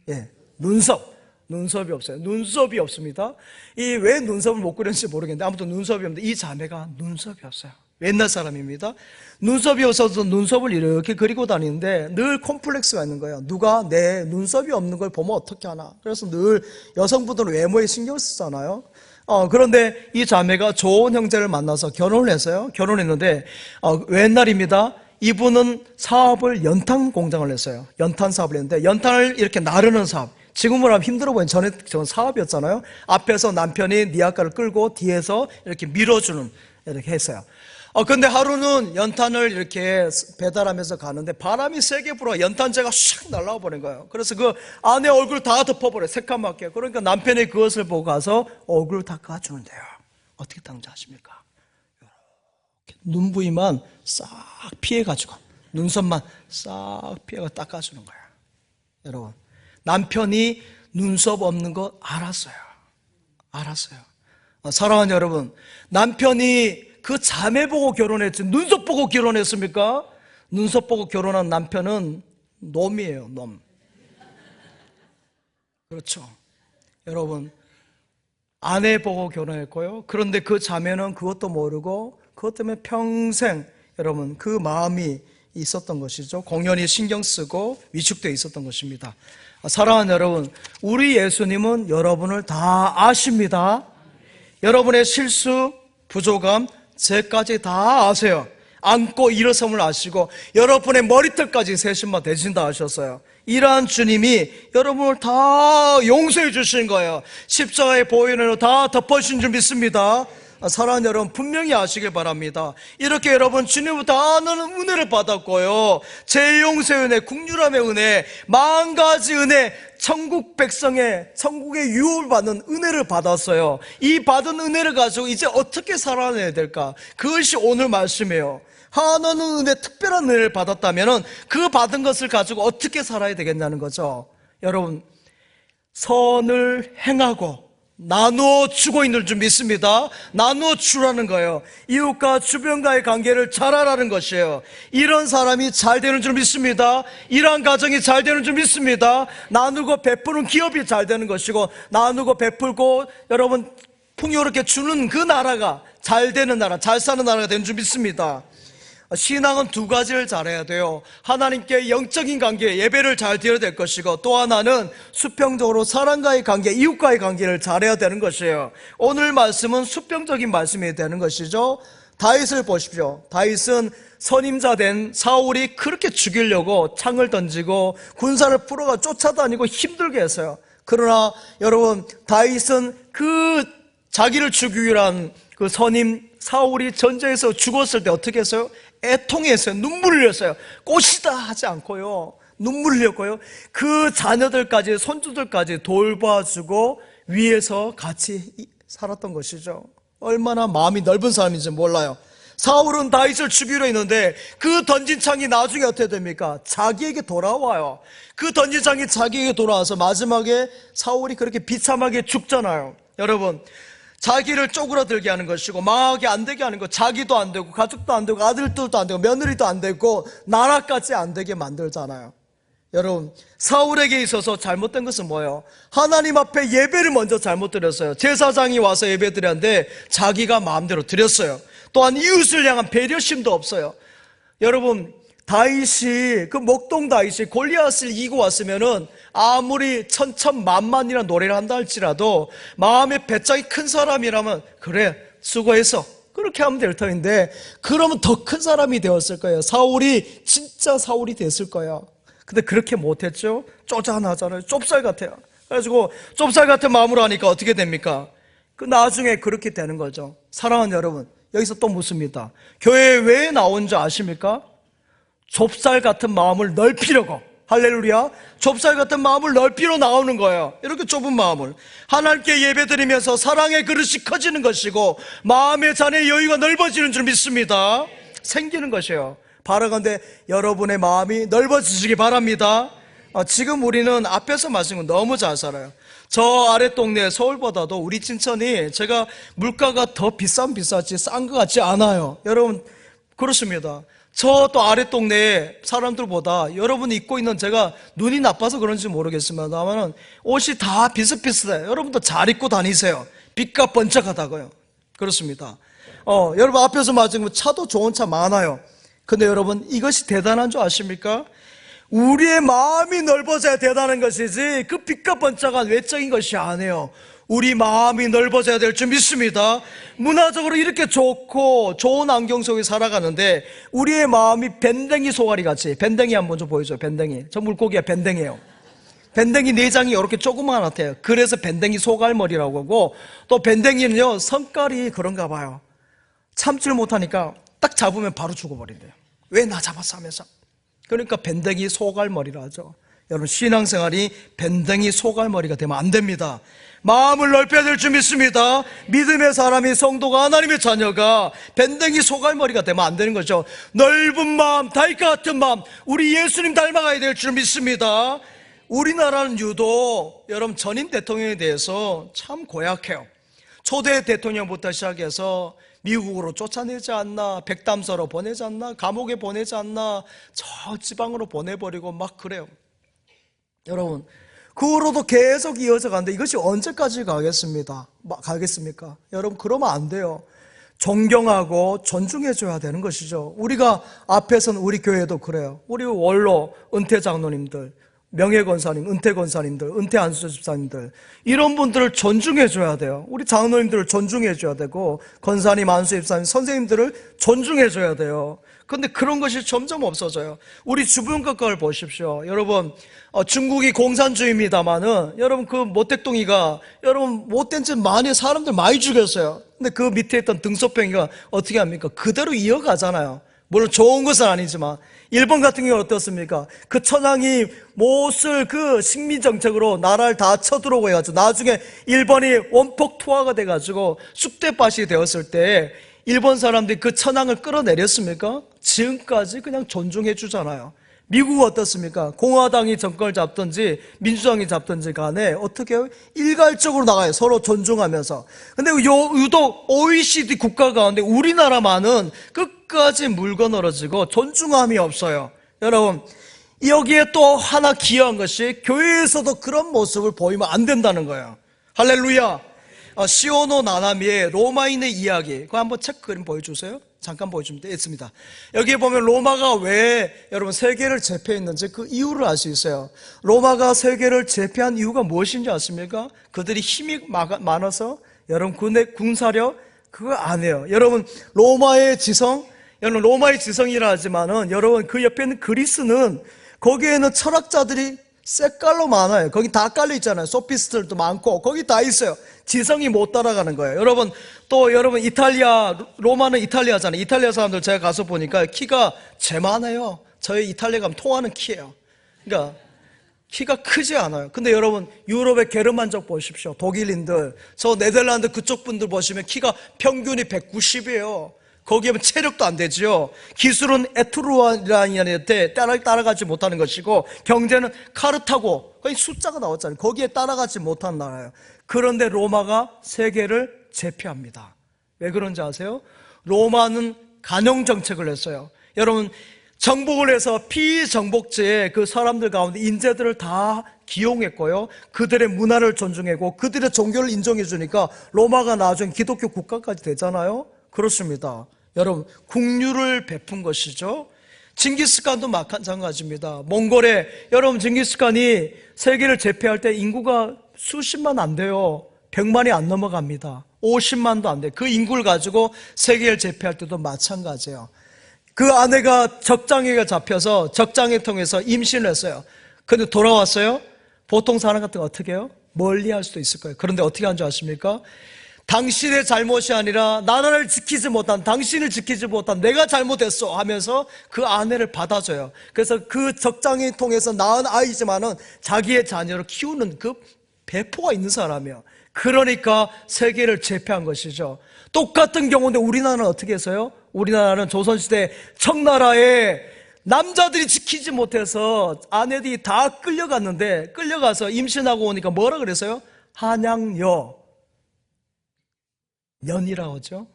예, 눈썹이 없어요. 눈썹이 없습니다. 이 왜 눈썹을 못 그렸는지 모르겠는데 아무튼 눈썹이 없는데 이 자매가 눈썹이 없어요. 옛날 사람입니다. 눈썹이 없어서 눈썹을 이렇게 그리고 다니는데 늘 콤플렉스가 있는 거예요. 누가 내 눈썹이 없는 걸 보면 어떻게 하나. 그래서 늘 여성분들은 외모에 신경 쓰잖아요. 그런데 이 자매가 좋은 형제를 만나서 결혼을 했어요. 결혼했는데 옛날입니다. 이분은 사업을 연탄 공장을 했어요. 연탄 사업을 했는데 연탄을 이렇게 나르는 사업. 지금으로 하면 힘들어 보이는 전에 저는 사업이었잖아요. 앞에서 남편이 니아까를 끌고 뒤에서 이렇게 밀어주는 이렇게 했어요. 근데 하루는 연탄을 이렇게 배달하면서 가는데 바람이 세게 불어 연탄재가 샥 날아와 버린 거예요. 그래서 그 아내 얼굴 다 덮어버려요. 새까맣게. 그러니까 남편이 그것을 보고 가서 얼굴 닦아주는데요. 어떻게 닦는지 아십니까? 이렇게 눈 부위만 싹 피해가지고 눈썹만 싹 피해가 닦아주는 거예요. 여러분, 남편이 눈썹 없는 거 알았어요. 사랑하는 여러분, 남편이 그 자매 보고 결혼했지 눈썹 보고 결혼했습니까? 눈썹 보고 결혼한 남편은 놈이에요. 놈. 그렇죠. 여러분, 아내 보고 결혼했고요. 그런데 그 자매는 그것도 모르고 그것 때문에 평생 여러분 그 마음이 있었던 것이죠. 공연히 신경 쓰고 위축되어 있었던 것입니다. 사랑하는 여러분, 우리 예수님은 여러분을 다 아십니다. 여러분의 실수, 부족함, 죄까지 다 아세요. 안고 일어섬을 아시고 여러분의 머리털까지 세심만 대신다 하셨어요. 이러한 주님이 여러분을 다 용서해 주신 거예요. 십자가의 보혈로 다 덮어주신 줄 믿습니다. 사랑하는 여러분, 분명히 아시길 바랍니다. 이렇게 여러분 주님부터 아는 은혜를 받았고요, 제 용서의 은혜, 국률함의 은혜, 만가지 은혜, 천국 백성의 천국의 유업을 받는 은혜를 받았어요. 이 받은 은혜를 가지고 이제 어떻게 살아내야 될까? 그것이 오늘 말씀이에요. 하나는 은혜, 특별한 은혜를 받았다면 그 받은 것을 가지고 어떻게 살아야 되겠냐는 거죠. 여러분, 선을 행하고 나누어 주고 있는 줄 믿습니다. 나누어 주라는 거예요. 이웃과 주변과의 관계를 잘하라는 것이에요. 이런 사람이 잘 되는 줄 믿습니다. 이러한 가정이 잘 되는 줄 믿습니다. 나누고 베푸는 기업이 잘 되는 것이고, 나누고 베풀고 여러분 풍요롭게 주는 그 나라가 잘 되는 나라, 잘 사는 나라가 되는 줄 믿습니다. 신앙은 두 가지를 잘해야 돼요. 하나님께 영적인 관계, 예배를 잘 드려야 될 것이고, 또 하나는 수평적으로 사람과의 관계, 이웃과의 관계를 잘해야 되는 것이에요. 오늘 말씀은 수평적인 말씀이 되는 것이죠. 다윗을 보십시오. 다윗은 선임자 된 사울이 그렇게 죽이려고 창을 던지고 군사를 풀어가 쫓아다니고 힘들게 했어요. 그러나 여러분, 다윗은 그 자기를 죽이기 위한 그 선임 사울이 전쟁에서 죽었을 때 어떻게 했어요? 애통했어요. 눈물을 흘렸어요. 꽃이다 하지 않고요, 눈물을 흘렸고요, 그 자녀들까지 손주들까지 돌봐주고 위에서 같이 살았던 것이죠. 얼마나 마음이 넓은 사람인지 몰라요. 사울은 다윗을 죽이려 했는데 그 던진 창이 나중에 어떻게 됩니까? 자기에게 돌아와요. 그 던진 창이 자기에게 돌아와서 마지막에 사울이 그렇게 비참하게 죽잖아요. 여러분, 자기를 쪼그라들게 하는 것이고 망하게 안 되게 하는 것, 자기도 안 되고 가족도 안 되고 아들들도 안 되고 며느리도 안 되고 나라까지 안 되게 만들잖아요. 여러분, 사울에게 있어서 잘못된 것은 뭐예요? 하나님 앞에 예배를 먼저 잘못 드렸어요. 제사장이 와서 예배 드렸는데 자기가 마음대로 드렸어요. 또한 이웃을 향한 배려심도 없어요. 여러분, 다윗이, 그 목동 다윗이 골리앗을 이기고 왔으면은 아무리 천천만만이라는 노래를 한다 할지라도 마음에 배짱이 큰 사람이라면 그래 수고했어 그렇게 하면 될 터인데, 그러면 더 큰 사람이 되었을 거예요. 사울이 진짜 사울이 됐을 거예요. 근데 그렇게 못했죠. 쪼잔하잖아요. 좁쌀 같아요. 그래가지고 좁쌀 같은 마음으로 하니까 어떻게 됩니까? 그 나중에 그렇게 되는 거죠. 사랑하는 여러분, 여기서 또 묻습니다. 교회에 왜 나온 줄 아십니까? 좁쌀 같은 마음을 넓히려고. 할렐루야. 좁쌀 같은 마음을 넓히러 나오는 거예요. 이렇게 좁은 마음을 하나님께 예배드리면서 사랑의 그릇이 커지는 것이고 마음의 잔의 여유가 넓어지는 줄 믿습니다. 생기는 것이에요. 바라건대 여러분의 마음이 넓어지시기 바랍니다. 지금 우리는 앞에서 말씀은 너무 잘 살아요. 저 아래 동네 서울보다도 우리 진천이 제가 물가가 더 비싸지 싼 것 같지 않아요. 여러분 그렇습니다. 저 또 아래 동네 사람들보다 여러분이 입고 있는, 제가 눈이 나빠서 그런지 모르겠습니다만 옷이 다 비슷비슷해요. 여러분도 잘 입고 다니세요. 빛과 번쩍하다고요. 그렇습니다. 여러분 앞에서 말씀 차도 좋은 차 많아요. 근데 여러분 이것이 대단한 줄 아십니까? 우리의 마음이 넓어져야 대단한 것이지 그 빛과 번쩍한 외적인 것이 아니에요. 우리 마음이 넓어져야 될 줄 믿습니다. 문화적으로 이렇게 좋고 좋은 안경 속에 살아가는데 우리의 마음이 밴댕이 소가리 같이, 밴댕이 한번 좀 보여줘요. 밴댕이, 저 물고기가 밴댕이에요. 밴댕이 내장이 이렇게 조그만하대요. 그래서 밴댕이 소갈머리라고 하고, 또 밴댕이는요 성깔이 그런가 봐요. 참지를 못하니까 딱 잡으면 바로 죽어버린대요. 왜 나 잡았어 하면서. 그러니까 밴댕이 소갈머리라 하죠. 여러분 신앙생활이 밴댕이 소갈머리가 되면 안 됩니다. 마음을 넓혀야 될 줄 믿습니다. 믿음의 사람이, 성도가, 하나님의 자녀가 밴댕이 소갈머리가 되면 안 되는 거죠. 넓은 마음, 다윗과 같은 마음, 우리 예수님 닮아가야 될 줄 믿습니다. 우리나라는 유독 여러분 전임 대통령에 대해서 참 고약해요. 초대 대통령부터 시작해서 미국으로 쫓아내지 않나, 백담서로 보내지 않나, 감옥에 보내지 않나, 저 지방으로 보내버리고 막 그래요. 여러분 그 후로도 계속 이어져 가는데 이것이 언제까지 가겠습니까? 여러분 그러면 안 돼요. 존경하고 존중해줘야 되는 것이죠. 우리가 앞에서는 우리 교회도 그래요. 우리 원로 은퇴 장로님들, 명예권사님, 은퇴권사님들, 은퇴 안수 집사님들, 이런 분들을 존중해줘야 돼요. 우리 장로님들을 존중해줘야 되고, 권사님, 안수 집사님, 선생님들을 존중해줘야 돼요. 그런데 그런 것이 점점 없어져요. 우리 주변 것을 보십시오. 여러분 중국이 공산주의입니다만은 여러분 그 모택동이가 여러분 못된 짓 많이, 사람들 많이 죽였어요. 근데 그 밑에 있던 등소평이가 어떻게 합니까? 그대로 이어가잖아요. 물론 좋은 것은 아니지만. 일본 같은 경우는 어떻습니까? 그 천황이 못을 그 식민정책으로 나라를 다 쳐들어오고 해가지고 나중에 일본이 원폭 투하가 돼가지고 쑥대밭이 되었을 때 일본 사람들이 그 천황을 끌어내렸습니까? 지금까지 그냥 존중해 주잖아요. 미국은 어떻습니까? 공화당이 정권을 잡든지 민주당이 잡든지 간에 어떻게 해요? 일괄적으로 나가요. 서로 존중하면서. 근데 유독 OECD 국가 가운데 우리나라만은 끝까지 물건너러지고 존중함이 없어요. 여러분 여기에 또 하나 기여한 것이 교회에서도 그런 모습을 보이면 안 된다는 거예요. 할렐루야. 시오노 나나미의 로마인의 이야기, 그거 한번 책 그림 보여주세요. 잠깐 보여주면 되겠습니다. 여기에 보면 로마가 왜 여러분 세계를 제패했는지 그 이유를 알 수 있어요. 로마가 세계를 제패한 이유가 무엇인지 아십니까? 그들이 힘이 많아서, 여러분 군사력 그거 아니에요. 여러분 로마의 지성, 여러분 로마의 지성이라 하지만은 여러분 그 옆에 있는 그리스는 거기에는 철학자들이 색깔로 많아요. 거기 다 깔려 있잖아요. 소피스트들도 많고 거기 다 있어요. 지성이 못 따라가는 거예요. 여러분 또 여러분 이탈리아, 로마는 이탈리아잖아요. 이탈리아 사람들 제가 가서 보니까 키가 제만해요. 저희 이탈리아 가면 통하는 키예요. 그러니까 키가 크지 않아요. 근데 여러분 유럽의 게르만족 보십시오. 독일인들, 저 네덜란드 그쪽 분들 보시면 키가 평균이 190이에요. 거기에 체력도 안 되죠. 기술은 에트루리안한테 따라가지 못하는 것이고, 경제는 카르타고, 거기 숫자가 나왔잖아요. 거기에 따라가지 못한 나라예요. 그런데 로마가 세계를 제패합니다. 왜 그런지 아세요? 로마는 간용 정책을 했어요. 여러분 정복을 해서 피정복제의 그 사람들 가운데 인재들을 다 기용했고요, 그들의 문화를 존중했고 그들의 종교를 인정해 주니까 로마가 나중에 기독교 국가까지 되잖아요. 그렇습니다. 여러분 국류를 베푼 것이죠. 징기스칸도 마찬가지입니다. 몽골에 여러분 징기스칸이 세계를 제패할 때 인구가 수십만 안 돼요. 100만이 안 넘어갑니다. 50만도 안 돼요. 그 인구를 가지고 세계를 제패할 때도 마찬가지예요. 그 아내가 적장애가 잡혀서 적장애 통해서 임신을 했어요. 근데 돌아왔어요. 보통 사람 같은 거 어떻게 해요? 멀리 할 수도 있을 거예요. 그런데 어떻게 한 줄 아십니까? 당신의 잘못이 아니라 나라를 지키지 못한, 당신을 지키지 못한 내가 잘못했어 하면서 그 아내를 받아줘요. 그래서 그 적장애 통해서 낳은 아이지만은 자기의 자녀를 키우는 그 배포가 있는 사람이에요. 그러니까 세계를 제패한 것이죠. 똑같은 경우인데 우리나라는 어떻게 했어요? 우리나라는 조선시대 청나라에 남자들이 지키지 못해서 아내들이 다 끌려갔는데, 끌려가서 임신하고 오니까 뭐라 그랬어요? 한양여, 년이라고 하죠.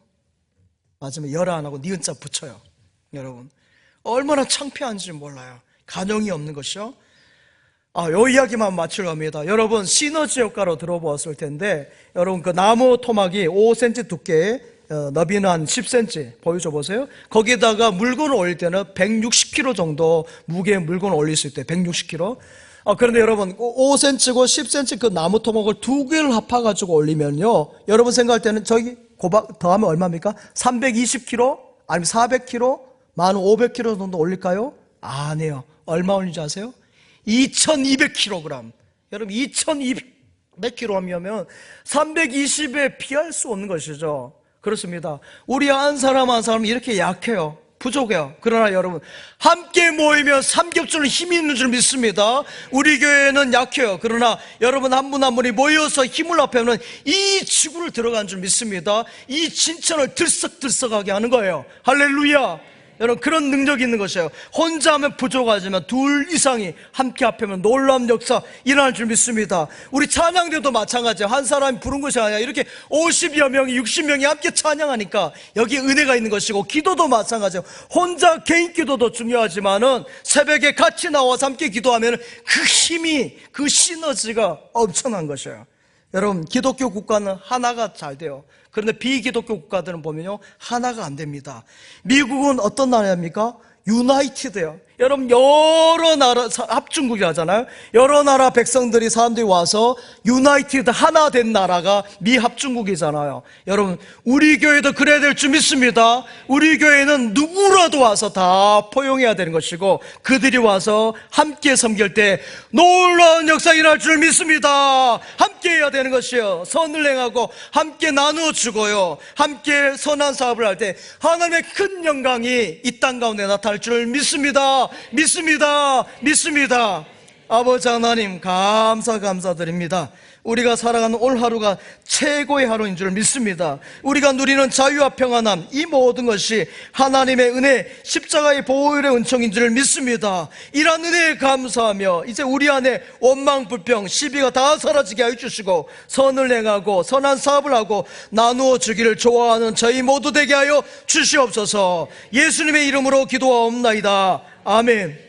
맞으면 열아 안 하고 니은자 붙여요. 여러분 얼마나 창피한지 몰라요. 간용이 없는 것이요. 요 이야기만 마치려 합니다. 여러분 시너지 효과로 들어보았을 텐데, 여러분 그 나무 토막이 5cm 두께, 너비는 한 10cm 보여줘 보세요. 거기다가 물건을 올릴 때는 160kg 정도 무게의 물건을 올릴 수 있대요. 160kg. 그런데 여러분 5cm고 10cm 그 나무 토막을 두 개를 합해가지고 올리면요, 여러분 생각할 때는 저기 더하면 얼마입니까? 320kg? 아니면 400kg? 1500kg 정도 올릴까요? 아니에요. 얼마 올리는지 아세요? 2200kg. 여러분 2200kg 하면 320에 비할 수 없는 것이죠. 그렇습니다. 우리 한 사람 한 사람 이렇게 약해요. 부족해요. 그러나 여러분 함께 모이면 삼겹살은 힘이 있는 줄 믿습니다. 우리 교회는 약해요. 그러나 여러분 한 분 한 분이 모여서 힘을 합하면 이 지구를 들어간 줄 믿습니다. 이 진천을 들썩들썩하게 하는 거예요. 할렐루야. 여러분 그런 능력이 있는 것이에요. 혼자 하면 부족하지만 둘 이상이 함께 합하면 놀라운 역사 일어날 줄 믿습니다. 우리 찬양대도 마찬가지예요. 한 사람이 부른 것이 아니라 이렇게 50여 명이 60명이 함께 찬양하니까 여기에 은혜가 있는 것이고, 기도도 마찬가지예요. 혼자 개인 기도도 중요하지만은 새벽에 같이 나와서 함께 기도하면 그 힘이, 그 시너지가 엄청난 것이에요. 여러분 기독교 국가는 하나가 잘 돼요. 그런데 비기독교 국가들은 보면요, 하나가 안 됩니다. 미국은 어떤 나라입니까? 유나이티드예요. 여러분 여러 나라 합중국이 하잖아요. 여러 나라 백성들이, 사람들이 와서 유나이티드 하나 된 나라가 미 합중국이잖아요. 여러분 우리 교회도 그래야 될 줄 믿습니다. 우리 교회는 누구라도 와서 다 포용해야 되는 것이고, 그들이 와서 함께 섬길 때 놀라운 역사 일어날 줄 믿습니다. 함께 해야 되는 것이요, 선을 행하고 함께 나누어 주고요, 함께 선한 사업을 할 때 하나님의 큰 영광이 이 땅 가운데 나타날 줄 믿습니다. 믿습니다. 아버지 하나님 감사드립니다. 우리가 살아가는 올 하루가 최고의 하루인 줄 믿습니다. 우리가 누리는 자유와 평안함, 이 모든 것이 하나님의 은혜, 십자가의 보혈의 은총인 줄 믿습니다. 이런 은혜에 감사하며 이제 우리 안에 원망, 불평, 시비가 다 사라지게 하여 주시고, 선을 행하고 선한 사업을 하고 나누어 주기를 좋아하는 저희 모두 되게 하여 주시옵소서. 예수님의 이름으로 기도하옵나이다. 아멘.